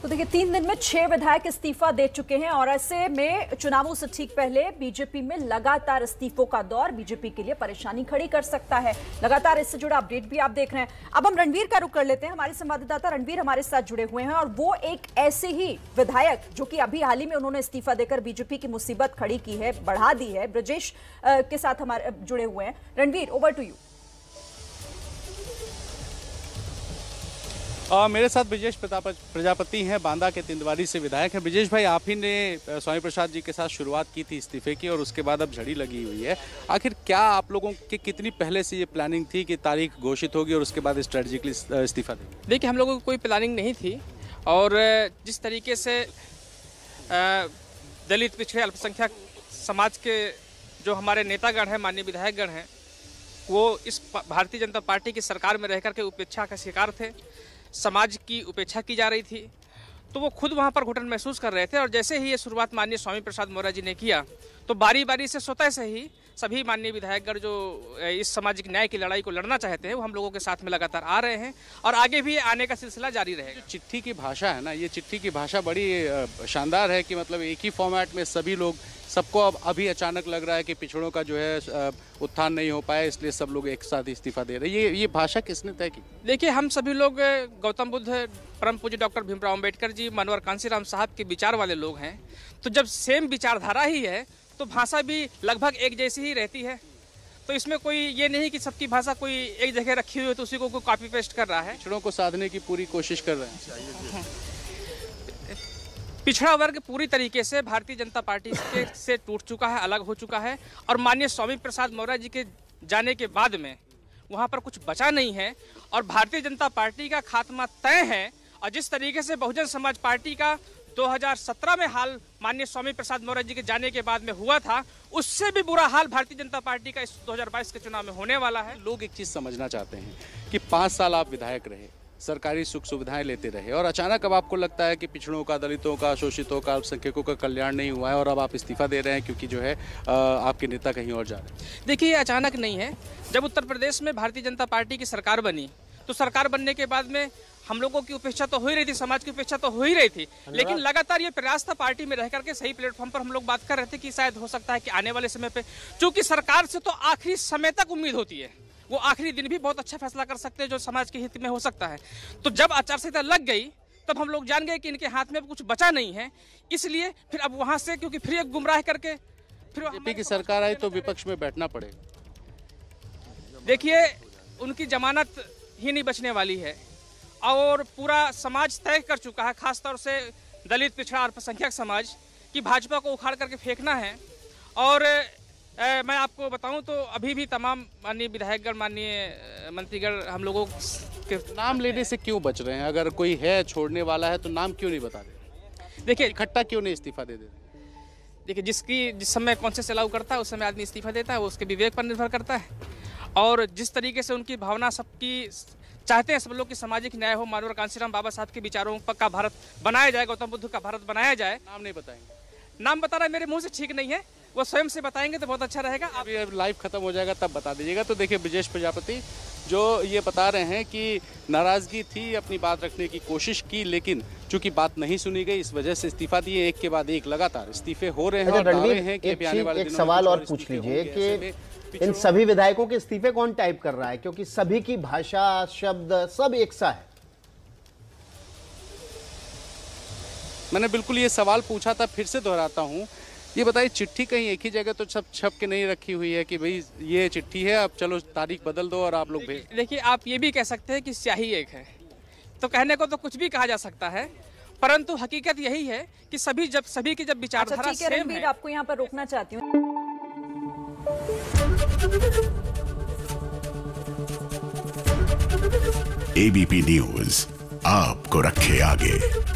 तो देखिए 3 दिन में 6 विधायक इस्तीफा दे चुके हैं और ऐसे में चुनावों से ठीक पहले बीजेपी में लगातार इस्तीफों का दौर बीजेपी के लिए परेशानी खड़ी कर सकता है। लगातार इससे जुड़ा अपडेट भी आप देख रहे हैं। अब हम रणवीर का रुख कर लेते हैं। हमारे संवाददाता रणवीर हमारे साथ जुड़े हुए हैं और वो एक ऐसे ही विधायक जो कि अभी हाल ही में उन्होंने इस्तीफा देकर बीजेपी की मुसीबत खड़ी की है, बढ़ा दी है, ब्रजेश के साथ हमारे जुड़े हुए हैं। Ranveer, over to you. मेरे साथ ब्रजेश प्रजापति हैं, बांदा के तिंदवारी से विधायक हैं। ब्रजेश भाई, आप ही ने स्वामी प्रसाद जी के साथ शुरुआत की थी इस्तीफे की और उसके बाद अब झड़ी लगी हुई है। आखिर क्या आप लोगों की कितनी पहले से ये प्लानिंग थी कि तारीख घोषित होगी और उसके बाद स्ट्रेटेजिकली इस्तीफा देंगे? देखिए, हम लोगों की कोई प्लानिंग नहीं थी और जिस तरीके से दलित पिछड़े अल्पसंख्यक समाज के जो हमारे नेतागण हैं, माननीय विधायकगण हैं, वो इस भारतीय जनता पार्टी की सरकार में रह करके उपेक्षा का शिकार थे। समाज की उपेक्षा की जा रही थी, तो वो खुद वहाँ पर घुटन महसूस कर रहे थे। और जैसे ही ये शुरुआत माननीय स्वामी प्रसाद मौर्य जी ने किया, तो बारी बारी से स्वतः से ही सभी माननीय विधायकगण जो इस सामाजिक न्याय की लड़ाई को लड़ना चाहते हैं, वो हम लोगों के साथ में लगातार आ रहे हैं और आगे भी आने का सिलसिला जारी रहेगा। चिट्ठी की भाषा है ना, ये चिट्ठी की भाषा बड़ी शानदार है कि मतलब एक ही फॉर्मेट में सभी लोग, सबको अब अभी अचानक लग रहा है कि पिछड़ों का जो है उत्थान नहीं हो पाया, इसलिए सब लोग एक साथ इस्तीफा दे रहे हैं। ये भाषा किसने तय की? देखिए, हम सभी लोग गौतम बुद्ध, परम पूज्य डॉक्टर भीमराव अम्बेडकर जी, मनोहर कांसीराम साहब के विचार वाले लोग हैं। तो जब सेम विचारधारा ही है तो भाषा भी लगभग एक जैसी ही रहती है। तो इसमें कोई ये नहीं कि सबकी भाषा कोई एक जगह रखी हुई है तो उसी को कोई कॉपी पेस्ट कर रहा है। पिछड़ों को साधने की पूरी कोशिश कर रहे हैं। पिछड़ा वर्ग पूरी तरीके से भारतीय जनता पार्टी से टूट चुका है, अलग हो चुका है और माननीय स्वामी प्रसाद मौर्य जी के जाने के बाद में वहाँ पर कुछ बचा नहीं है और भारतीय जनता पार्टी का खात्मा तय है। और जिस तरीके से बहुजन समाज पार्टी का 2017 में हाल माननीय स्वामी प्रसाद मौर्य जी के जाने के बाद में हुआ था, उससे भी बुरा हाल भारतीय जनता पार्टी का इस 2022 के चुनाव में होने वाला है। लोग एक चीज समझना चाहते हैं कि 5 साल आप विधायक रहे, सरकारी सुख सुविधाएं लेते रहे और अचानक अब आपको लगता है कि पिछड़ों का, दलितों का, शोषितों का, अल्पसंख्यकों का कल्याण नहीं हुआ है और अब आप इस्तीफा दे रहे हैं क्योंकि जो है आपके नेता कहीं और जा रहे हैं। देखिए, ये अचानक नहीं है। जब उत्तर प्रदेश में भारतीय जनता पार्टी की सरकार बनी तो सरकार बनने के बाद में हम लोगों की उपेक्षा तो हो ही रही थी, समाज की उपेक्षा तो हो ही रही थी, लेकिन लगातार ये प्रयास था पार्टी में रह करके सही प्लेटफॉर्म पर हम लोग बात कर रहे थे कि शायद हो सकता है कि आने वाले समय पे, चूंकि सरकार से तो आखिरी समय तक उम्मीद होती है, वो आखिरी दिन भी बहुत अच्छा फैसला कर सकते हैं जो समाज के हित में हो सकता है। तो जब आचार संहिता लग गई तब हम लोग जान गए कि इनके हाथ में कुछ बचा नहीं है, इसलिए फिर अब वहां से, क्योंकि फिर एक गुमराह करके फिर बीजेपी की सरकार आई तो विपक्ष में बैठना पड़ेगा। देखिए, उनकी जमानत ही नहीं बचने वाली है और पूरा समाज तय कर चुका है, खासतौर से दलित पिछड़ा अल्पसंख्यक समाज की भाजपा को उखाड़ करके फेंकना है। और मैं आपको बताऊं तो अभी भी तमाम माननीय विधायकगण, माननीय मंत्रीगण हम लोगों के नाम लेने से क्यों बच रहे हैं? अगर कोई है छोड़ने वाला है तो नाम क्यों नहीं बता रहे? देखिए, इकट्ठा क्यों नहीं इस्तीफा दे देते? देखिए, जिस समय कौन से चलाऊ करता है उस समय आदमी इस्तीफा देता है, वो उसके विवेक पर निर्भर करता है। और जिस तरीके से उनकी भावना सबकी चाहते हैं सब लोग की सामाजिक न्याय हो, मनोहर कांसीराम बाबा साहब के विचारों का भारत बनाया जाए, गौतम बुद्ध का भारत बनाया जाए। नाम नहीं बताएंगे? नाम बताना मेरे मुंह से ठीक नहीं है, वो स्वयं से बताएंगे तो बहुत अच्छा रहेगा। अभी लाइव खत्म हो जाएगा तब बता दीजिएगा। तो देखिए, ब्रजेश प्रजापति जो ये बता रहे हैं कि नाराजगी थी, अपनी बात रखने की कोशिश की, लेकिन चूंकि बात नहीं सुनी गई इस वजह से इस्तीफा दिए। एक के बाद एक लगातार इस्तीफे हो रहे हैं और दावे हैं कि आने वाले दिनों में सवाल और पूछ लीजिए कि इन सभी विधायकों के इस्तीफे कौन टाइप कर रहा है, क्योंकि सभी की भाषा, शब्द सब एक सा है। मैंने बिल्कुल ये सवाल पूछा था, फिर से दोहराता हूँ। ये बताइए, चिट्ठी कहीं एक ही जगह तो सब छप के नहीं रखी हुई है कि भाई ये चिट्ठी है, अब चलो तारीख बदल दो और आप लोग भेज। देखिए, आप ये भी कह सकते हैं कि स्याही एक है, तो कहने को तो कुछ भी कहा जा सकता है, परंतु हकीकत यही है कि सभी की जब विचारधारा सेम है। आपको यहाँ पर रोकना चाहती हूँ। एबीपी न्यूज आपको रखे आगे।